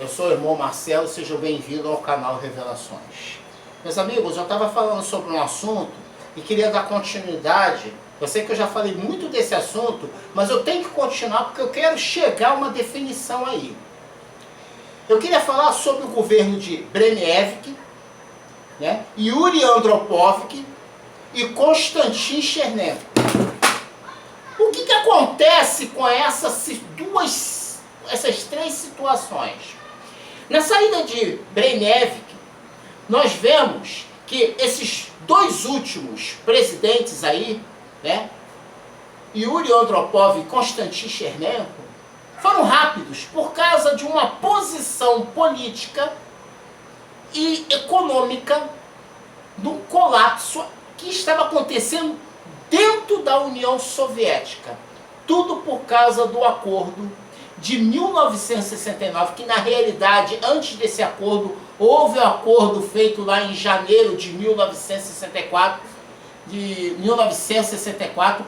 Eu sou o irmão Marcelo, seja bem-vindo ao canal Revelações. Meus amigos, eu estava falando sobre um assunto e queria dar continuidade. Eu sei que eu já falei muito desse assunto, mas eu tenho que continuar porque eu quero chegar a uma definição aí. Eu queria falar sobre o governo de Brezhnev, né, Yuri Andropov e Konstantin Chernenko. O que acontece com essas três situações? Na saída de Brezhnev, nós vemos que esses dois últimos presidentes aí, né, Yuri Andropov e Konstantin Chernenko, foram rápidos por causa de uma posição política e econômica do colapso que estava acontecendo dentro da União Soviética. Tudo por causa do acordo de 1969, que na realidade, antes desse acordo, houve um acordo feito lá em janeiro de 1964,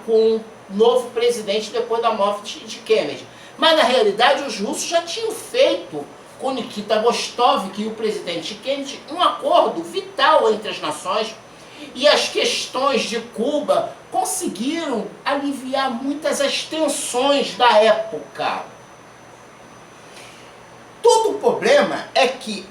com um novo presidente depois da morte de Kennedy. Mas na realidade os russos já tinham feito com Nikita Khrushchev e o presidente Kennedy um acordo vital entre as nações, e as questões de Cuba conseguiram aliviar muitas as tensões da época. Todo o problema é que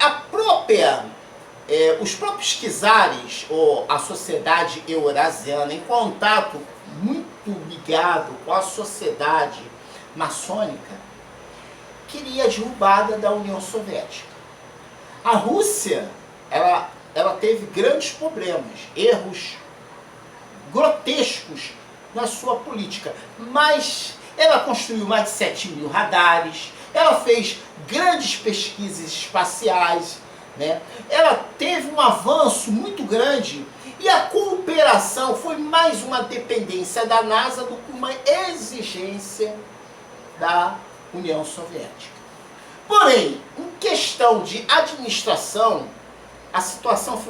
os próprios czares, ou a sociedade eurasiana, em contato muito ligado com a sociedade maçônica, queria a derrubada da União Soviética. A Rússia, ela teve grandes problemas, erros grotescos na sua política, mas ela construiu mais de 7.000 radares, ela fez grandes pesquisas espaciais, né? Ela teve um avanço muito grande, e a cooperação foi mais uma dependência da NASA do que uma exigência da União Soviética. Porém, em questão de administração, a situação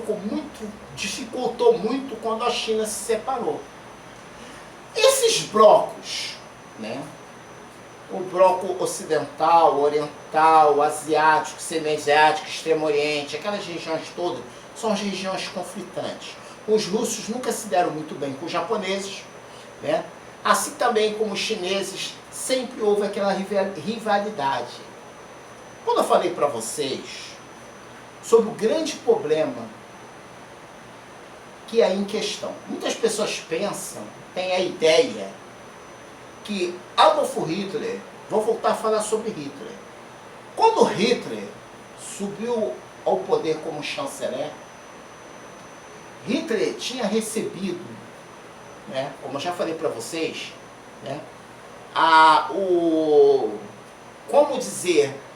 dificultou muito quando a China se separou. Esses blocos, né, o bloco ocidental, oriental, asiático, semi-asiático, extremo oriente, aquelas regiões todas, são as regiões conflitantes. Os russos nunca se deram muito bem com os japoneses, né? Assim também como os chineses, sempre houve aquela rivalidade. Quando eu falei para vocês sobre o grande problema que é em questão, muitas pessoas pensam, têm a ideia que Adolf Hitler, vou voltar a falar sobre Hitler. Quando Hitler subiu ao poder como chanceler, Hitler tinha recebido, né, como eu já falei para vocês, né,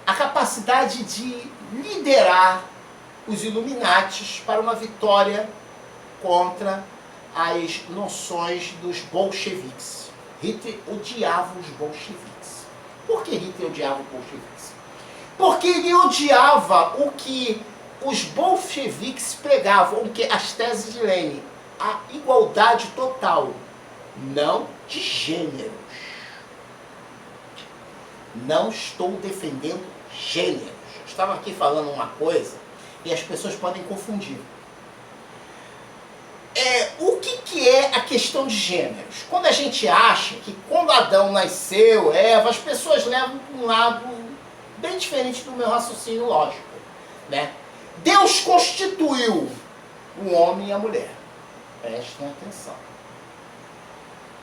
a capacidade de liderar os Illuminatis para uma vitória contra as noções dos bolcheviques. Hitler odiava os bolcheviques. Por que Hitler odiava os bolcheviques? Porque ele odiava o que os bolcheviques pregavam, o que as teses de Lenin, a igualdade total, não de gêneros. Não estou defendendo gêneros. Eu estava aqui falando uma coisa e as pessoas podem confundir. O que é a questão de gêneros? Quando a gente acha que quando Adão nasceu, Eva, as pessoas levam para um lado bem diferente do meu raciocínio lógico, né? Deus constituiu o homem e a mulher. Prestem atenção.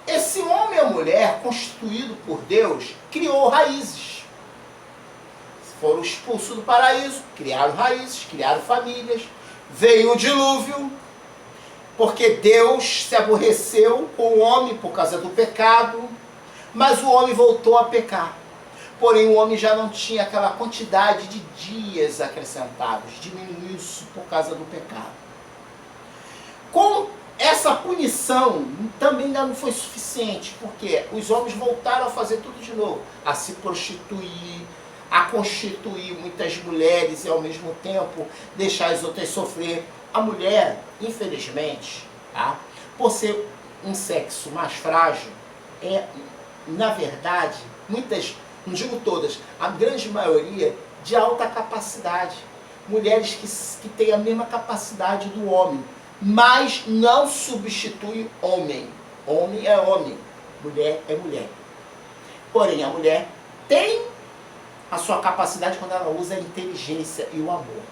Esse homem e a mulher, constituído por Deus, criou raízes. Foram expulsos do paraíso, criaram raízes, criaram famílias. Veio o dilúvio, porque Deus se aborreceu com o homem por causa do pecado, mas o homem voltou a pecar. Porém, o homem já não tinha aquela quantidade de dias acrescentados, diminuiu isso por causa do pecado. Com essa punição também ainda não foi suficiente, porque os homens voltaram a fazer tudo de novo, a se prostituir, a constituir muitas mulheres e ao mesmo tempo deixar as outras sofrer. A mulher, infelizmente, tá, por ser um sexo mais frágil, na verdade, muitas, não digo todas, a grande maioria de alta capacidade. Mulheres que têm a mesma capacidade do homem, mas não substitui homem. Homem é homem, mulher é mulher. Porém, a mulher tem a sua capacidade quando ela usa a inteligência e o amor.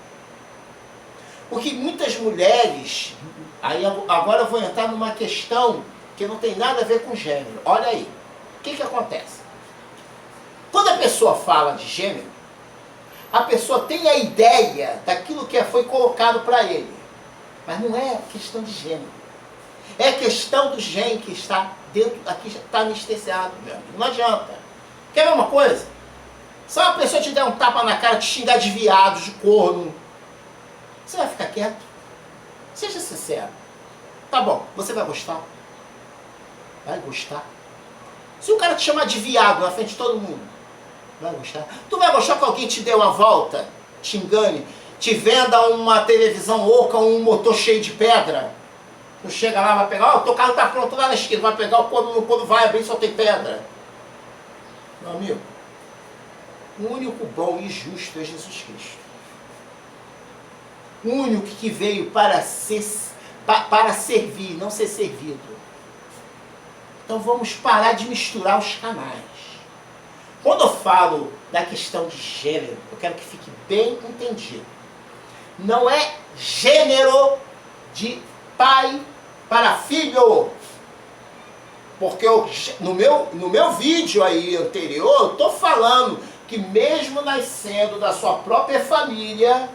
Porque muitas mulheres, aí agora eu vou entrar numa questão que não tem nada a ver com gênero. Olha aí, o que acontece? Quando a pessoa fala de gênero, a pessoa tem a ideia daquilo que foi colocado para ele. Mas não é questão de gênero. É questão do gene que está dentro, aqui está anestesiado, meu amigo. Não adianta. Quer ver uma coisa? Se uma pessoa te der um tapa na cara, te xingar de viado, de corno, você vai ficar quieto? Seja sincero. Tá bom, você vai gostar? Vai gostar? Se o cara te chamar de viado na frente de todo mundo, vai gostar? Tu vai gostar que alguém te dê uma volta, te engane, te venda uma televisão oca, um motor cheio de pedra? Tu chega lá, vai pegar, ó, o teu carro tá pronto lá na esquina, vai pegar quando vai abrir só tem pedra. Meu amigo, o único bom e justo é Jesus Cristo. O único que veio para servir, não ser servido. Então vamos parar de misturar os canais. Quando eu falo da questão de gênero, eu quero que fique bem entendido. Não é gênero de pai para filho. Porque no meu vídeo aí anterior, eu estou falando que mesmo nascendo da sua própria família,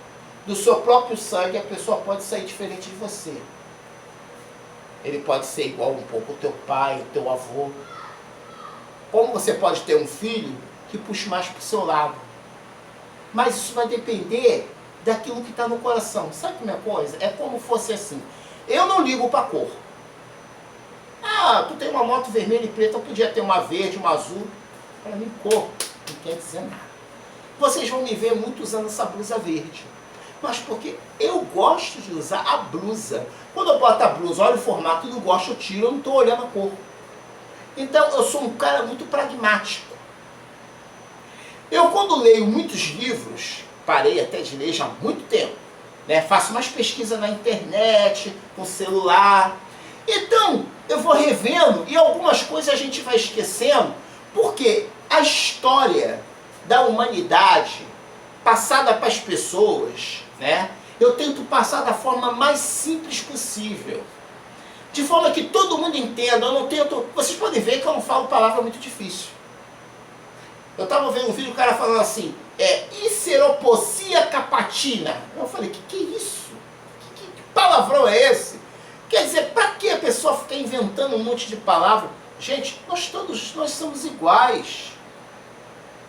do seu próprio sangue, a pessoa pode sair diferente de você. Ele pode ser igual um pouco ao teu pai, ao teu avô. Como você pode ter um filho que puxe mais para o seu lado. Mas isso vai depender daquilo que está no coração. Sabe como é a coisa? É como fosse assim. Eu não ligo para a cor. Ah, tu tem uma moto vermelha e preta, eu podia ter uma verde, uma azul. Para mim, cor não quer dizer nada. Vocês vão me ver muito usando essa blusa verde. Mas porque eu gosto de usar a blusa. Quando eu boto a blusa, olho o formato, não gosto, eu tiro, eu não estou olhando a cor. Então, eu sou um cara muito pragmático. Eu, quando leio muitos livros, parei até de ler já há muito tempo, né? Faço mais pesquisa na internet, no celular. Então, eu vou revendo e algumas coisas a gente vai esquecendo, porque a história da humanidade, passada para as pessoas, né? Eu tento passar da forma mais simples possível. De forma que todo mundo entenda. Eu não tento... Vocês podem ver que eu não falo palavra muito difícil. Eu estava vendo um vídeo, o cara falando assim, Iseropocia capatina. Eu falei, que é isso? Que palavrão é esse? Quer dizer, para que a pessoa ficar inventando um monte de palavra? Gente, nós somos iguais.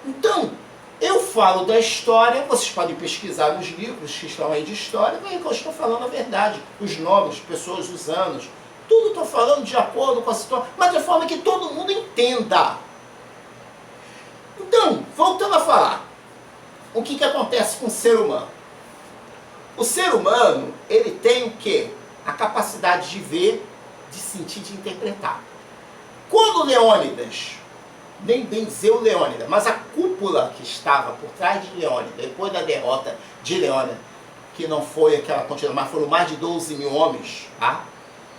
Então, eu falo da história, vocês podem pesquisar nos livros que estão aí de história, veem que eu estou falando a verdade. Os nomes, pessoas, os anos, tudo estou falando de acordo com a situação, mas de forma que todo mundo entenda. Então, voltando a falar, o que acontece com o ser humano? O ser humano, ele tem o quê? A capacidade de ver, de sentir, de interpretar. Quando Leônidas, nem bem dizer o Leônidas, mas a cúpula que estava por trás de Leônidas, depois da derrota de Leônidas, que não foi aquela continuação, mas foram mais de 12 mil homens, tá?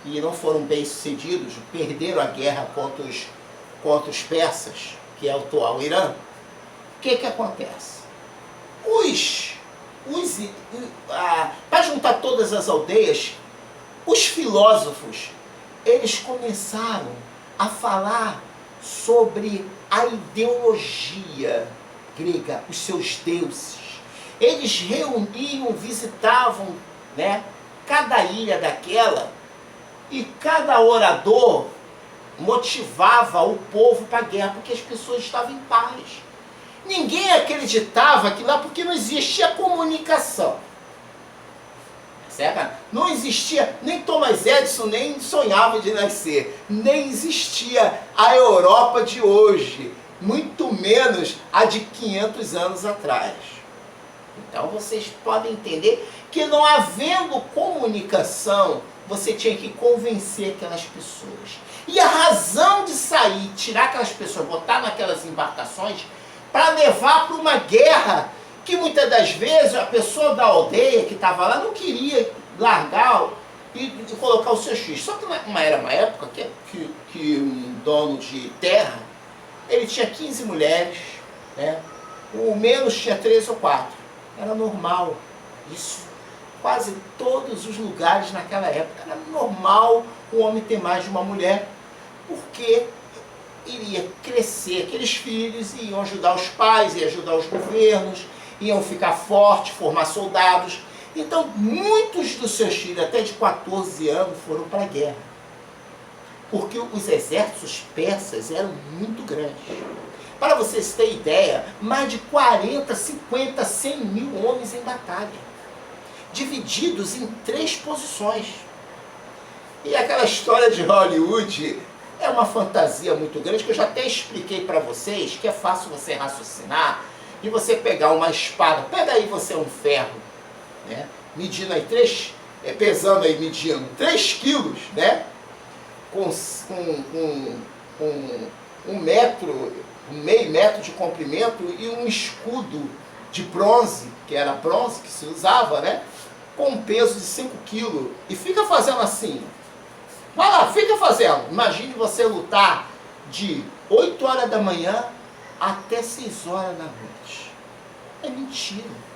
E não foram bem sucedidos, perderam a guerra contra os persas, que é o atual Irã. O que acontece? Para juntar todas as aldeias, os filósofos, eles começaram a falar sobre a ideologia grega, os seus deuses. Eles reuniam, visitavam, né, cada ilha daquela, e cada orador motivava o povo para a guerra, porque as pessoas estavam em paz. Ninguém acreditava que lá, porque não existia comunicação. Certo? Não existia, nem Thomas Edison nem sonhava de nascer, nem existia a Europa de hoje, muito menos a de 500 anos atrás. Então vocês podem entender que não havendo comunicação, você tinha que convencer aquelas pessoas. E a razão de sair, tirar aquelas pessoas, botar naquelas embarcações, para levar para uma guerra que muitas das vezes a pessoa da aldeia que estava lá não queria largar e colocar os seus filhos. Só que era uma época que um dono de terra, ele tinha 15 mulheres, né? O menos tinha 3 ou 4. Era normal. Isso, quase todos os lugares naquela época, era normal o homem ter mais de uma mulher, porque iria crescer aqueles filhos, iam ajudar os pais, iam ajudar os governos, iam ficar fortes, formar soldados. Então, muitos dos seus filhos, até de 14 anos, foram para a guerra. Porque os exércitos persas eram muito grandes. Para vocês terem ideia, mais de 40, 50, 100 mil homens em batalha, divididos em 3 posições. E aquela história de Hollywood é uma fantasia muito grande, que eu já até expliquei para vocês, que é fácil você raciocinar, e você pegar uma espada, pega aí você um ferro, né? Medindo aí pesando aí, medindo 3 quilos, né? Com meio metro de comprimento e um escudo de bronze, que era bronze que se usava, né? Com um peso de 5 quilos. E fica fazendo assim. Vai lá, fica fazendo. Imagine você lutar de 8 horas da manhã até 6 horas da noite. É mentira.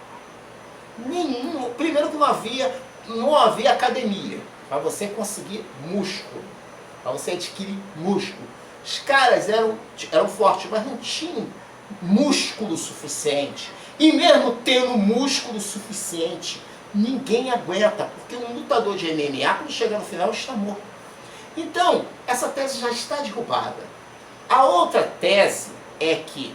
Primeiro que não havia academia para você conseguir músculo, para você adquirir músculo. Os caras eram fortes, mas não tinham músculo suficiente. E mesmo tendo músculo suficiente, ninguém aguenta, porque um lutador de MMA, quando chega no final, está morto. Então, essa tese já está derrubada. A outra tese é que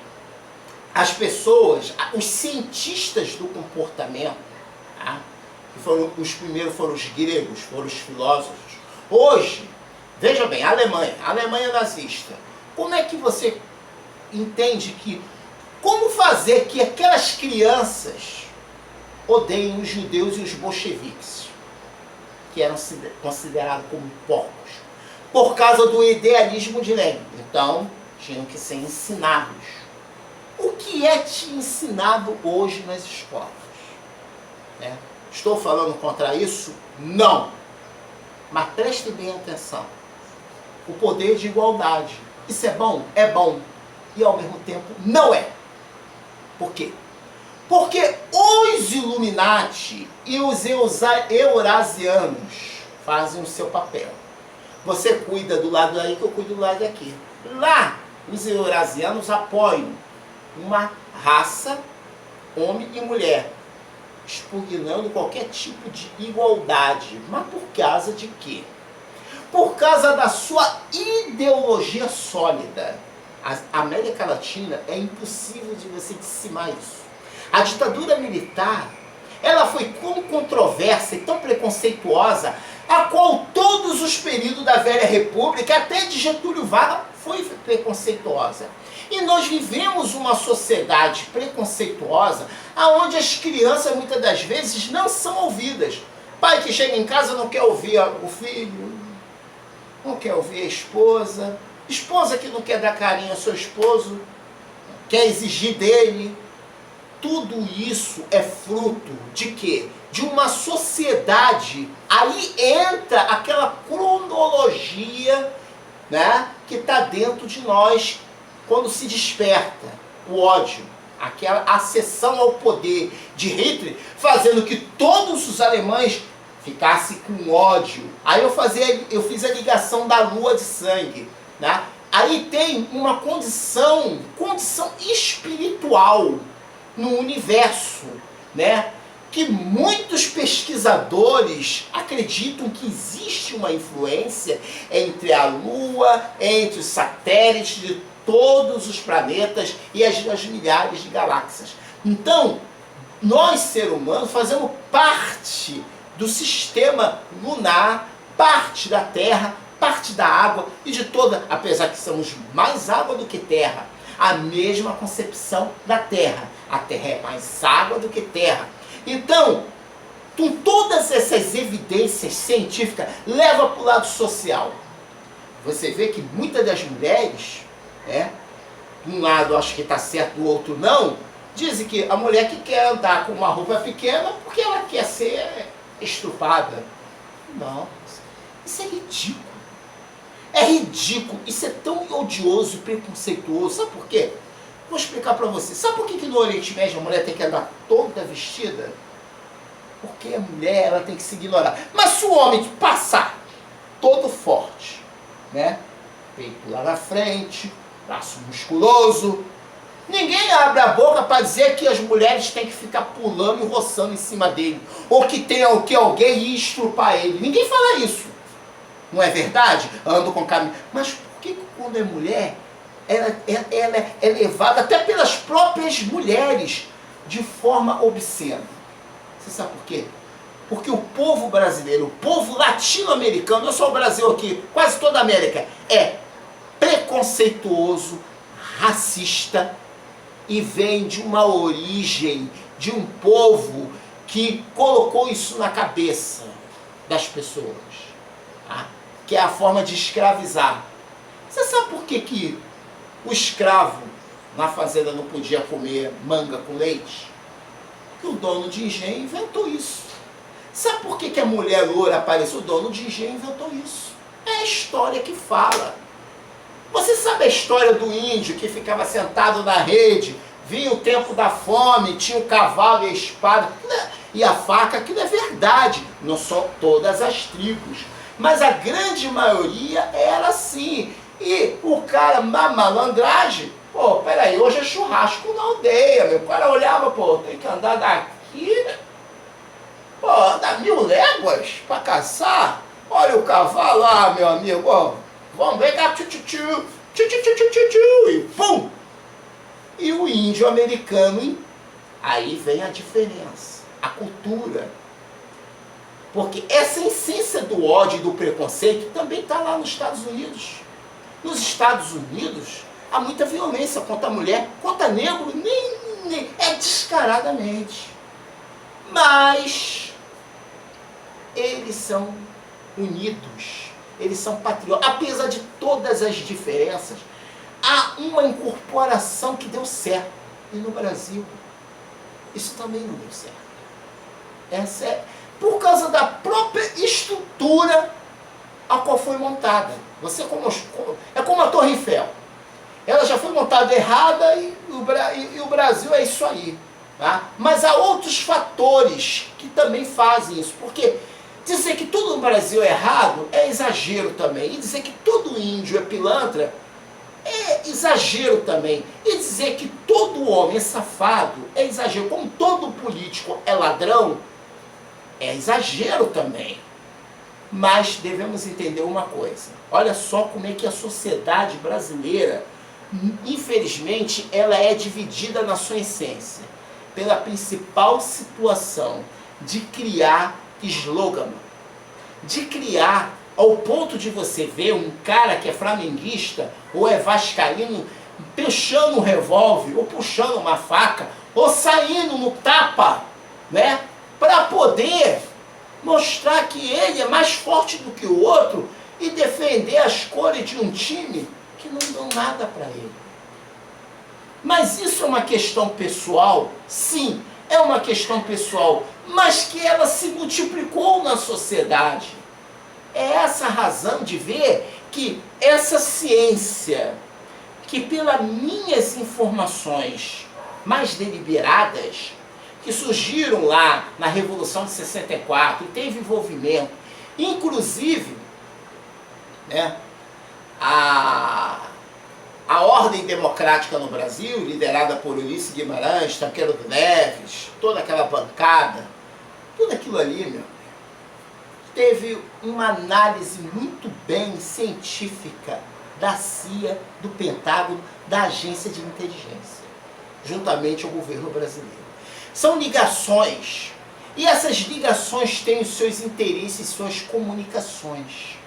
as pessoas, os cientistas do comportamento, tá? Os primeiros foram os gregos, foram os filósofos. Hoje, veja bem, a Alemanha nazista. Como é que você entende como fazer que aquelas crianças odeiem os judeus e os bolcheviques, que eram considerados como porcos, por causa do idealismo de Lenin? Então, tinham que ser ensinados. O que é te ensinado hoje nas escolas? Né? Estou falando contra isso? Não. Mas prestem bem atenção. O poder de igualdade. Isso é bom? É bom. E ao mesmo tempo não é. Por quê? Porque os Illuminati e os eurasianos fazem o seu papel. Você cuida do lado daí que eu cuido do lado daqui. Lá, os eurasianos apoiam uma raça, homem e mulher, expugnando qualquer tipo de igualdade. Mas por causa de quê? Por causa da sua ideologia sólida. A América Latina é impossível de você dissimar isso. A ditadura militar, ela foi tão controversa e tão preconceituosa, a qual todos os períodos da Velha República, até de Getúlio Vargas, foi preconceituosa. E nós vivemos uma sociedade preconceituosa, onde as crianças muitas das vezes não são ouvidas. Pai que chega em casa não quer ouvir o filho, não quer ouvir a esposa, esposa que não quer dar carinho ao seu esposo, quer exigir dele. Tudo isso é fruto de quê? De uma sociedade. Aí entra aquela cronologia, né, que está dentro de nós quando se desperta o ódio, aquela acessão ao poder de Hitler, fazendo que todos os alemães ficassem com ódio. Aí eu fiz a ligação da lua de sangue, né? Aí tem uma condição espiritual no universo, né? Que muitos pesquisadores acreditam que existe uma influência entre a Lua, entre os satélites de todos os planetas e as milhares de galáxias. Então, nós, seres humanos, fazemos parte do sistema lunar, parte da Terra, parte da água e de toda, apesar que somos mais água do que terra, a mesma concepção da Terra. A Terra é mais água do que terra. Então, com todas essas evidências científicas, leva para o lado social. Você vê que muitas das mulheres, de um lado acho que está certo, do outro não, Dizem que a mulher que quer andar com uma roupa pequena porque ela quer ser estrupada. Não, isso é ridículo. É ridículo, isso é tão odioso e preconceituoso. Sabe por quê? Vou explicar para você. Sabe por que no Oriente Médio a mulher tem que andar toda vestida? Porque a mulher ela tem que se ignorar. Mas se o homem passar todo forte, né? Peito lá na frente, braço musculoso, ninguém abre a boca para dizer que as mulheres têm que ficar pulando e roçando em cima dele. Ou que tem que alguém ir estrupar ele. Ninguém fala isso. Não é verdade? Ando com caminho. Mas por que quando é mulher, ela é levada até pelas próprias mulheres de forma obscena? Você sabe por quê? Porque o povo brasileiro, o povo latino-americano, não só o Brasil aqui, quase toda a América, é preconceituoso, racista e vem de uma origem, de um povo que colocou isso na cabeça das pessoas. Tá? Que é a forma de escravizar. Você sabe por que o escravo na fazenda não podia comer manga com leite? Porque o dono de engenho inventou isso. Sabe por que a mulher loura apareceu? O dono de engenho inventou isso. É a história que fala. Você sabe a história do índio que ficava sentado na rede, vinha o tempo da fome, tinha o cavalo e a espada e a faca? Aquilo é verdade. Não são todas as tribos, mas a grande maioria era assim. E o cara, na malandragem, pô, peraí, hoje é churrasco na aldeia, meu. O cara olhava, pô, tem que andar daqui, pô, andar 1000 léguas pra caçar. Olha o cavalo lá, meu amigo, ó, vamos ver cá, e pum! E o índio americano, aí vem a diferença, a cultura. Porque essa essência do ódio e do preconceito também está lá nos Estados Unidos. Nos Estados Unidos, há muita violência contra a mulher, contra negro, nem é descaradamente. Mas eles são unidos, eles são patriotas. Apesar de todas as diferenças, há uma incorporação que deu certo. E no Brasil, isso também não deu certo. Essa é por causa da própria estrutura a qual foi montada. É como a Torre Eiffel. Ela já foi montada errada e o Brasil é isso aí. Tá? Mas há outros fatores que também fazem isso. Porque dizer que tudo no Brasil é errado é exagero também. E dizer que todo índio é pilantra é exagero também. E dizer que todo homem é safado é exagero. Como todo político é ladrão, é exagero também. Mas devemos entender uma coisa. Olha só como é que a sociedade brasileira, infelizmente, ela é dividida na sua essência pela principal situação de criar slogan, de criar ao ponto de você ver um cara que é flamenguista ou é vascaíno puxando um revólver ou puxando uma faca ou saindo no tapa, né, para poder mostrar que ele é mais forte do que o outro e defender as cores de um time que não dão nada para ele. Mas isso é uma questão pessoal? Sim, é uma questão pessoal, mas que ela se multiplicou na sociedade. É essa a razão de ver que essa ciência, que pelas minhas informações mais deliberadas, que surgiram lá na Revolução de 64 e teve envolvimento, inclusive, né, a ordem democrática no Brasil, liderada por Ulisses Guimarães, Tancredo Neves, toda aquela bancada, tudo aquilo ali, meu, teve uma análise muito bem científica da CIA, do Pentágono, da Agência de Inteligência, juntamente ao governo brasileiro. São ligações, e essas ligações têm os seus interesses, suas comunicações.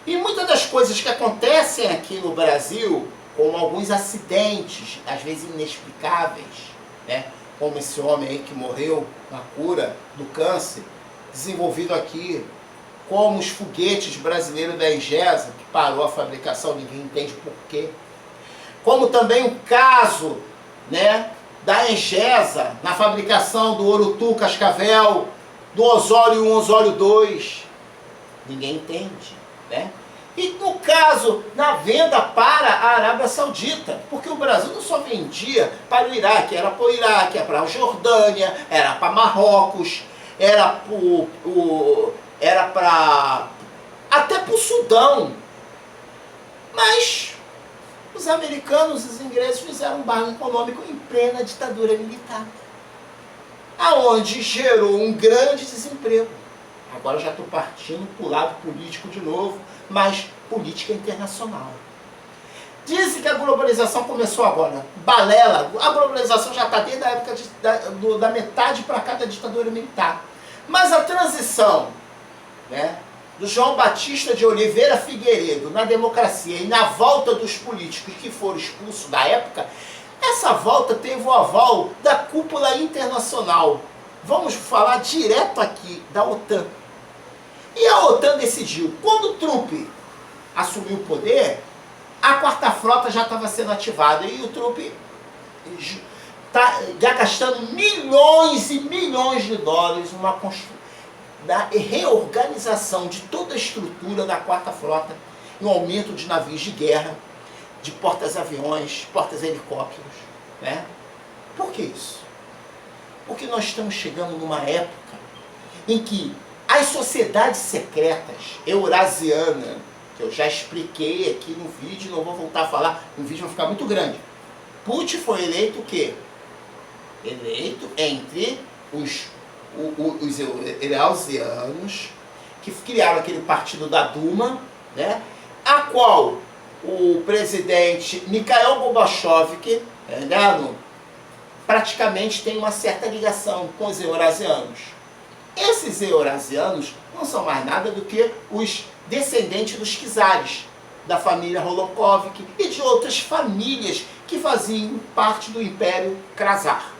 E muitas das coisas que acontecem aqui no Brasil, como alguns acidentes, às vezes inexplicáveis, né? Como esse homem aí que morreu na cura do câncer, desenvolvido aqui, como os foguetes brasileiros da Engesa, que parou a fabricação, ninguém entende por quê. Como também o caso, né, da Engesa na fabricação do Orutu Cascavel, do Osório 1, Osório 2. Ninguém entende, né? E no caso, na venda para a Arábia Saudita, porque o Brasil não só vendia para o Iraque, era para o Iraque, era para a Jordânia, era para Marrocos, era para até para o Sudão. Mas os americanos e os ingleses fizeram um barco econômico em plena ditadura militar, aonde gerou um grande desemprego. Agora já estou partindo para o lado político de novo, mas política internacional. Dizem que a globalização começou agora. Balela. A globalização já está desde a época da metade para cá da ditadura militar. Mas a transição, né, do João Batista de Oliveira Figueiredo na democracia e na volta dos políticos que foram expulsos da época, essa volta teve o aval da cúpula internacional. Vamos falar direto aqui da OTAN. E a OTAN decidiu, quando o Trump assumiu o poder, a quarta frota já estava sendo ativada e o Trump está gastando milhões e milhões de dólares na reorganização de toda a estrutura da quarta frota, no aumento de navios de guerra, de portas-aviões, portas-helicópteros, né? Por que isso? Porque nós estamos chegando numa época em que as sociedades secretas eurasianas, que eu já expliquei aqui no vídeo, não vou voltar a falar, o vídeo vai ficar muito grande. Putin foi eleito o quê? Eleito entre os eurasianos, que criaram aquele partido da Duma, né? A qual o presidente Mikhail Gorbachev, praticamente tem uma certa ligação com os eurasianos. Esses eurasianos não são mais nada do que os descendentes dos czares, da família Holokovich e de outras famílias que faziam parte do Império Khazar.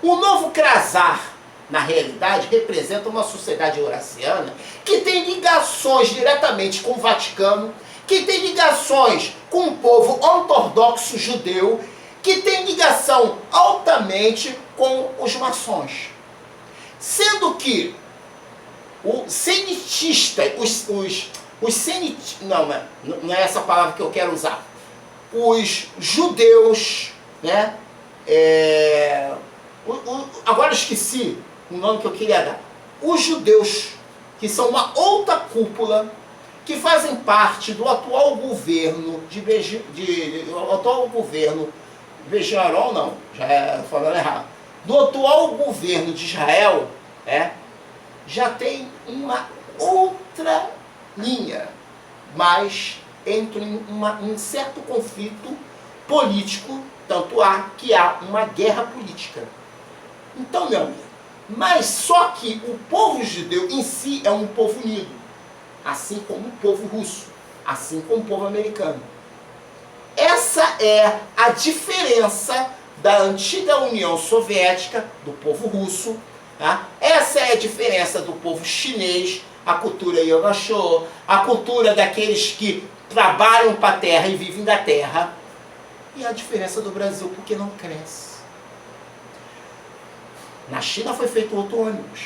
O novo Khazar, na realidade, representa uma sociedade eurasiana que tem ligações diretamente com o Vaticano, que tem ligações com o povo ortodoxo judeu, que tem ligação altamente com os maçons. Sendo que o senitista, não é essa palavra que eu quero usar, os judeus, né, agora eu esqueci o nome que eu queria dar, os judeus, que são uma outra cúpula, que fazem parte do atual governo do atual governo de Israel, já tem uma outra linha, mas entra em um certo conflito político, tanto que há uma guerra política. Então, meu amigo, mas só que o povo judeu em si é um povo unido, assim como o povo russo, assim como o povo americano. Essa é a diferença da antiga União Soviética, do povo russo, tá? Essa é a diferença do povo chinês, a cultura Yogashô, a cultura daqueles que trabalham para a terra e vivem da terra, e a diferença do Brasil, porque não cresce. Na China foi feito outro ônibus,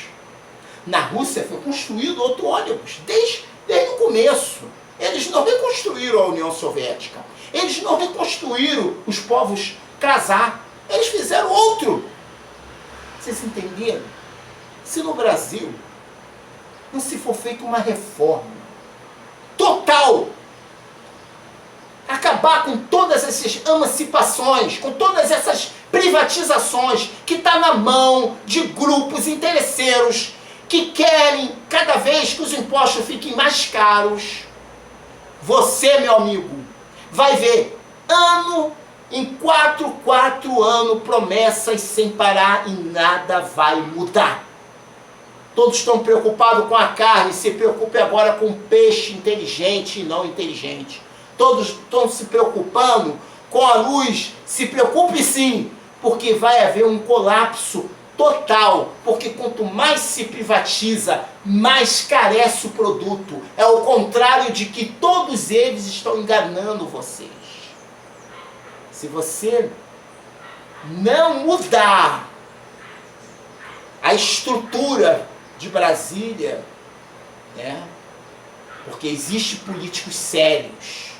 na Rússia foi construído outro ônibus, desde o começo. Eles não reconstruíram a União Soviética, eles não reconstruíram os povos Khazar, eles fizeram outro. Vocês entenderam? Se no Brasil não se for feita uma reforma total, acabar com todas essas emancipações, com todas essas privatizações que está na mão de grupos interesseiros que querem cada vez que os impostos fiquem mais caros, você, meu amigo, vai ver em 4 anos, promessas sem parar e nada vai mudar. Todos estão preocupados com a carne, se preocupe agora com o peixe inteligente e não inteligente. Todos estão se preocupando com a luz, se preocupe sim, porque vai haver um colapso total, porque quanto mais se privatiza, mais carece o produto. É o contrário de que todos eles estão enganando vocês. Se você não mudar a estrutura de Brasília, né? Porque existe políticos sérios.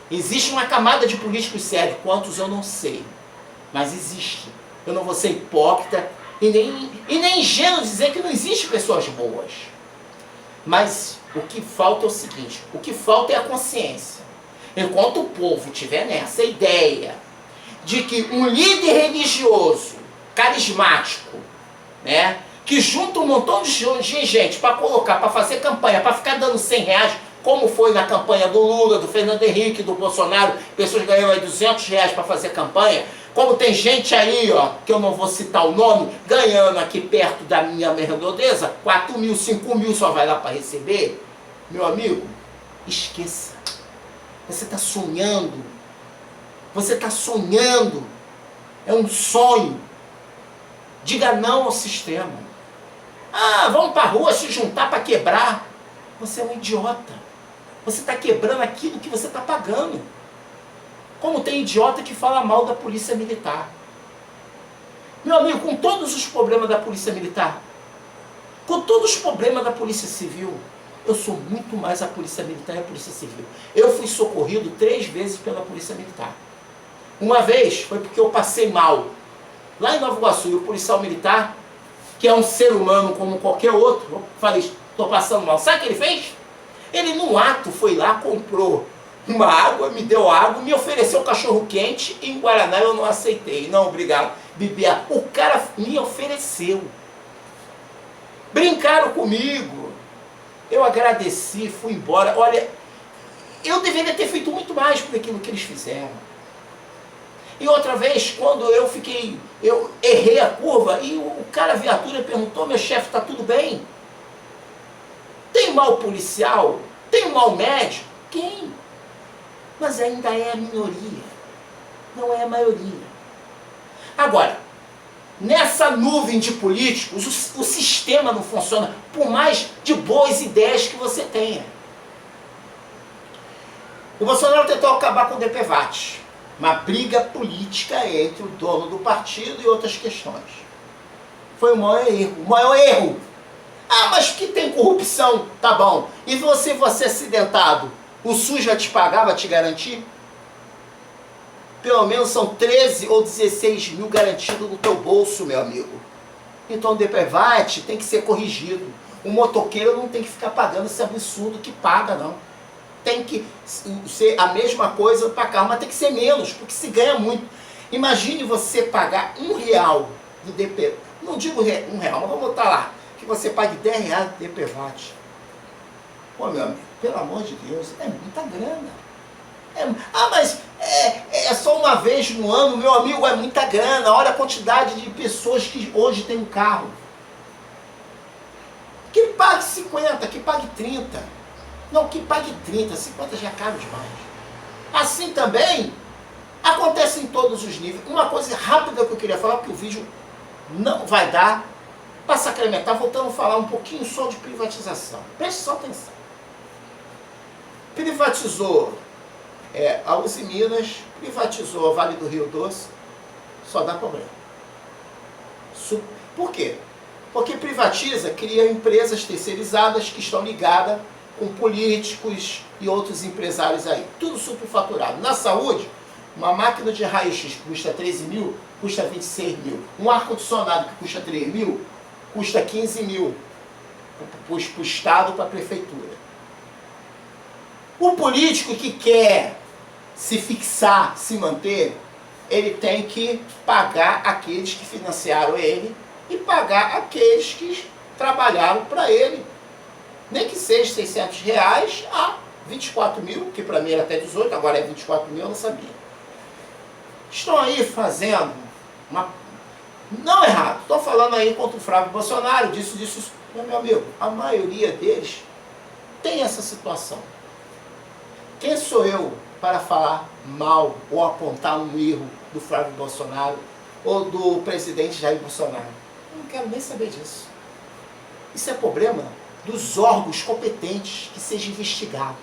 Existe uma camada de políticos sérios, quantos eu não sei, mas existe. Eu não vou ser hipócrita e nem ingênuo dizer que não existe pessoas boas. Mas o que falta é o seguinte, o que falta é a consciência. Enquanto o povo tiver nessa ideia de que um líder religioso, carismático, né, que junta um montão de gente para colocar, para fazer campanha, para ficar dando 100 reais, como foi na campanha do Lula, do Fernando Henrique, do Bolsonaro, pessoas ganham aí 200 reais para fazer campanha, como tem gente aí, ó, que eu não vou citar o nome, ganhando aqui perto da minha redondeza, 4 mil, 5 mil só vai lá para receber, meu amigo, esqueça. Você está sonhando. Você está sonhando. É um sonho. Diga não ao sistema. Ah, vamos para a rua se juntar para quebrar. Você é um idiota. Você está quebrando aquilo que você está pagando. Como tem idiota que fala mal da polícia militar. Meu amigo, com todos os problemas da polícia militar, com todos os problemas da polícia civil, eu sou muito mais a polícia militar e a polícia civil. Eu fui socorrido 3 vezes pela polícia militar. Uma vez foi porque eu passei mal. Lá em Nova Iguaçu, e o policial militar, que é um ser humano como qualquer outro, eu falei, estou passando mal. Sabe o que ele fez? Ele, num ato, foi lá, comprou uma água, me deu água, me ofereceu cachorro quente e em Guaraná eu não aceitei. Não, obrigado. Bebi água. O cara me ofereceu. Brincaram comigo. Eu agradeci, fui embora. Olha, eu deveria ter feito muito mais por aquilo que eles fizeram. E outra vez, quando eu errei a curva e o cara, a viatura, perguntou, meu chefe, está tudo bem? Tem mal policial? Tem mal médico? Quem? Mas ainda é a minoria, não é a maioria. Agora, nessa nuvem de políticos, o sistema não funciona, por mais de boas ideias que você tenha. O Bolsonaro tentou acabar com o DPVAT, uma briga política entre o dono do partido e outras questões. Foi o maior erro. O maior erro. Ah, mas que tem corrupção, tá bom. E você acidentado, o SUS vai te pagar, vai te garantir? Pelo menos são 13 ou 16 mil garantidos no teu bolso, meu amigo. Então o DPVAT tem que ser corrigido. O motoqueiro não tem que ficar pagando esse absurdo que paga, não. Tem que ser a mesma coisa para carro, mas tem que ser menos, porque se ganha muito. Imagine você pagar R$1 do DP. Não digo R$1, mas vamos botar lá, que você pague R$10 do DPVAT. Pô, meu amigo, pelo amor de Deus, é muita grana. Mas é só uma vez no ano, meu amigo, é muita grana. Olha a quantidade de pessoas que hoje tem um carro. Que pague 50, que pague 30. Não, que pague 30, 50 já é caro demais. Assim também acontece em todos os níveis. Uma coisa rápida que eu queria falar, porque o vídeo não vai dar, para sacramentar, voltando a falar um pouquinho só de privatização. Preste só atenção. Privatizou a Uzi Minas, privatizou a Vale do Rio Doce, só dá problema. Por quê? Porque privatiza, cria empresas terceirizadas que estão ligadas com políticos e outros empresários aí. Tudo superfaturado. Na saúde, uma máquina de raio-x que custa 13 mil, custa 26 mil. Um ar-condicionado que custa 3 mil, custa 15 mil. Para o Estado, para a Prefeitura. O político que quer se fixar, se manter, ele tem que pagar aqueles que financiaram ele e pagar aqueles que trabalharam para ele. Nem que seja 600 reais a 24 mil, que para mim era até 18, agora é 24 mil, eu não sabia. Estão aí fazendo uma... Não errado, estou falando aí contra o Flávio Bolsonaro, disso. Meu amigo, a maioria deles tem essa situação. Quem sou eu para falar mal ou apontar um erro do Flávio Bolsonaro ou do presidente Jair Bolsonaro? Eu não quero nem saber disso. Isso é problema dos órgãos competentes que seja investigado.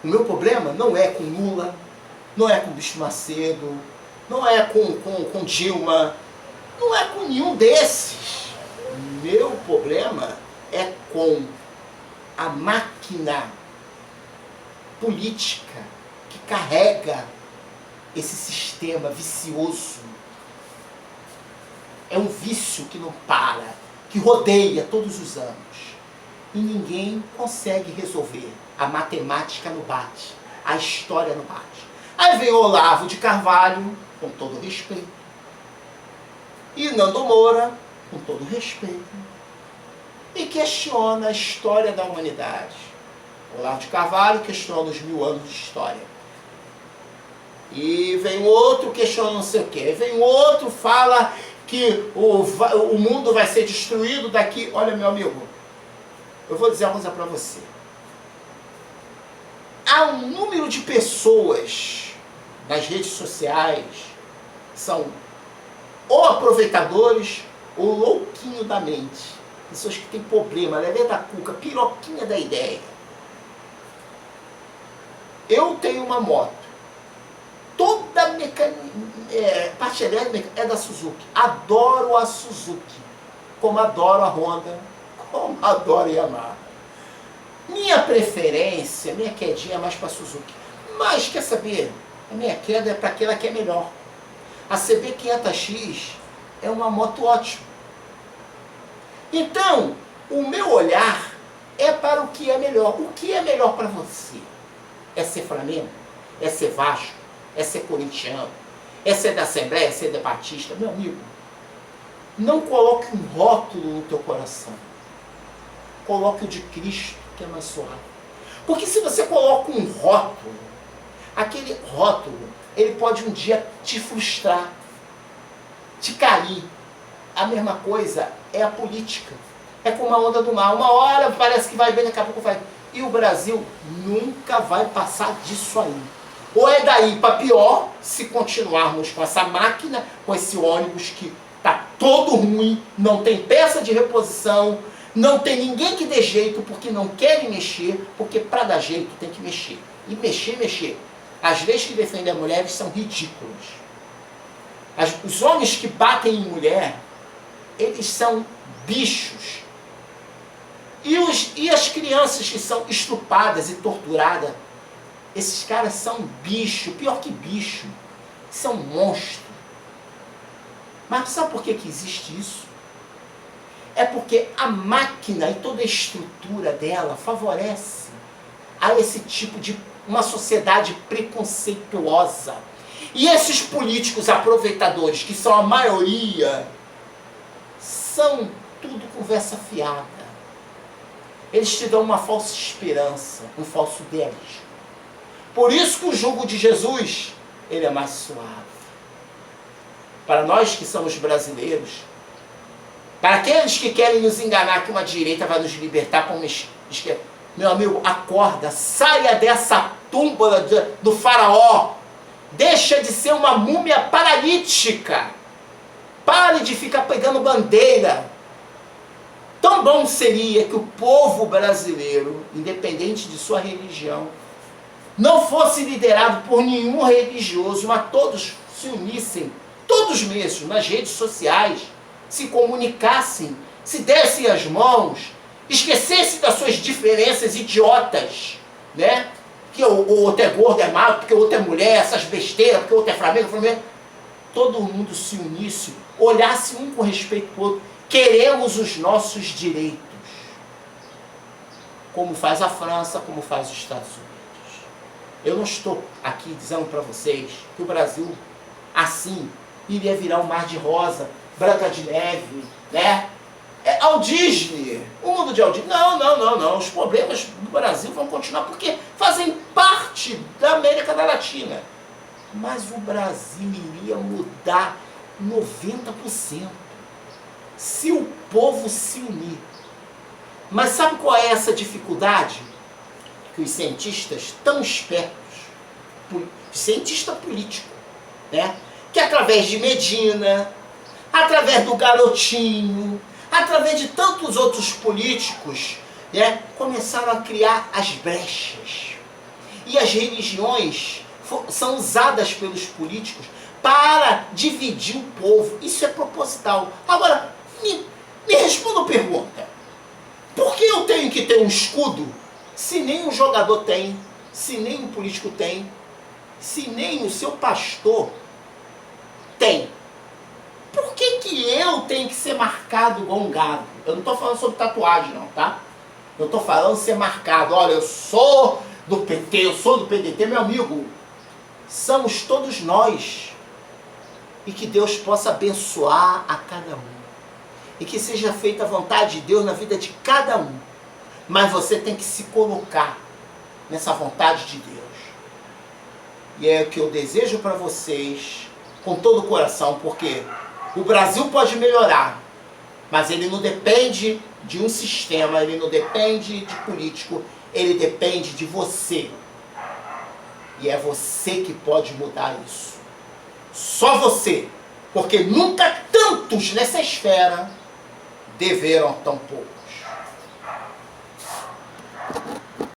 O meu problema não é com Lula, não é com Bispo Macedo, não é com Dilma, não é com nenhum desses. Meu problema é com a máquina política que carrega esse sistema vicioso. É um vício que não para, que rodeia todos os anos. E ninguém consegue resolver. A matemática não bate, a história não bate. Aí vem Olavo de Carvalho, com todo respeito, e Nando Moura, com todo respeito, e questiona a história da humanidade. Olavo de Carvalho questiona os 1000 anos de história. E vem outro questiona não sei o quê. Vem outro, fala que o mundo vai ser destruído daqui. Olha, meu amigo, eu vou dizer uma coisa para você. Há um número de pessoas nas redes sociais que são ou aproveitadores ou louquinho da mente. Pessoas que têm problema, lelé da cuca, piroquinha da ideia. Eu tenho uma moto. Toda a parte elétrica é da Suzuki. Adoro a Suzuki. Como adoro a Honda. Como adoro a Yamaha. Minha preferência, minha quedinha é mais para a Suzuki. Mas, quer saber? A minha queda é para aquela que é melhor. A CB500X é uma moto ótima. Então, o meu olhar é para o que é melhor. O que é melhor para você? É ser Flamengo? É ser Vasco? É ser corintiano? É ser da Assembleia? É ser da Batista? Meu amigo, não coloque um rótulo no teu coração. Coloque o de Cristo, que é mais suave. Porque se você coloca um rótulo, aquele rótulo, ele pode um dia te frustrar, te cair. A mesma coisa é a política. É como a onda do mar. Uma hora parece que vai bem, daqui a pouco vai. E o Brasil nunca vai passar disso aí. Ou é daí para pior, se continuarmos com essa máquina, com esse ônibus que está todo ruim, não tem peça de reposição, não tem ninguém que dê jeito porque não querem mexer, porque para dar jeito tem que mexer. E mexer. As leis que defendem as mulheres são ridículas. Os homens que batem em mulher, eles são bichos. E as crianças que são estupradas e torturadas, esses caras são bicho, pior que bicho, são monstros. Mas sabe por que existe isso? É porque a máquina e toda a estrutura dela favorece a esse tipo de uma sociedade preconceituosa. E esses políticos aproveitadores, que são a maioria, são tudo conversa fiada. Eles te dão uma falsa esperança, um falso idealismo. Por isso que o jugo de Jesus, ele é mais suave. Para nós que somos brasileiros, para aqueles que querem nos enganar que uma direita vai nos libertar para uma esquerda, meu amigo, acorda, saia dessa tumba do faraó, deixa de ser uma múmia paralítica, pare de ficar pegando bandeira. Tão bom seria que o povo brasileiro, independente de sua religião, não fosse liderado por nenhum religioso, mas todos se unissem, todos mesmos, nas redes sociais, se comunicassem, se dessem as mãos, esquecessem das suas diferenças idiotas, né? Que o outro é gordo, é magro, porque o outro é mulher, essas besteiras, porque o outro é Flamengo. Todo mundo se unisse, olhasse um com respeito para o outro. Queremos os nossos direitos, como faz a França, como faz os Estados Unidos. Eu não estou aqui dizendo para vocês que o Brasil, assim, iria virar um mar de rosa, Branca de Neve, né? É Walt Disney, o mundo de Walt Disney. Não. Os problemas do Brasil vão continuar porque fazem parte da América Latina. Mas o Brasil iria mudar 90%. Se o povo se unir. Mas sabe qual é essa dificuldade? Que os cientistas tão espertos, cientista político, né? Que através de Medina, através do Garotinho, através de tantos outros políticos, né, começaram a criar as brechas. E as religiões são usadas pelos políticos para dividir o povo. Isso é proposital. Agora, me responda uma pergunta. Por que eu tenho que ter um escudo se nem um jogador tem, se nem um político tem, se nem o seu pastor tem? Por que eu tenho que ser marcado igual um gado? Eu não estou falando sobre tatuagem não, tá? Eu estou falando ser marcado. Olha, eu sou do PT, eu sou do PDT, meu amigo. Somos todos nós. E que Deus possa abençoar a cada um. E que seja feita a vontade de Deus na vida de cada um. Mas você tem que se colocar nessa vontade de Deus. E é o que eu desejo para vocês com todo o coração, porque o Brasil pode melhorar, mas ele não depende de um sistema, ele não depende de político, ele depende de você. E é você que pode mudar isso. Só você. Porque nunca tantos nessa esfera deveram tão poucos.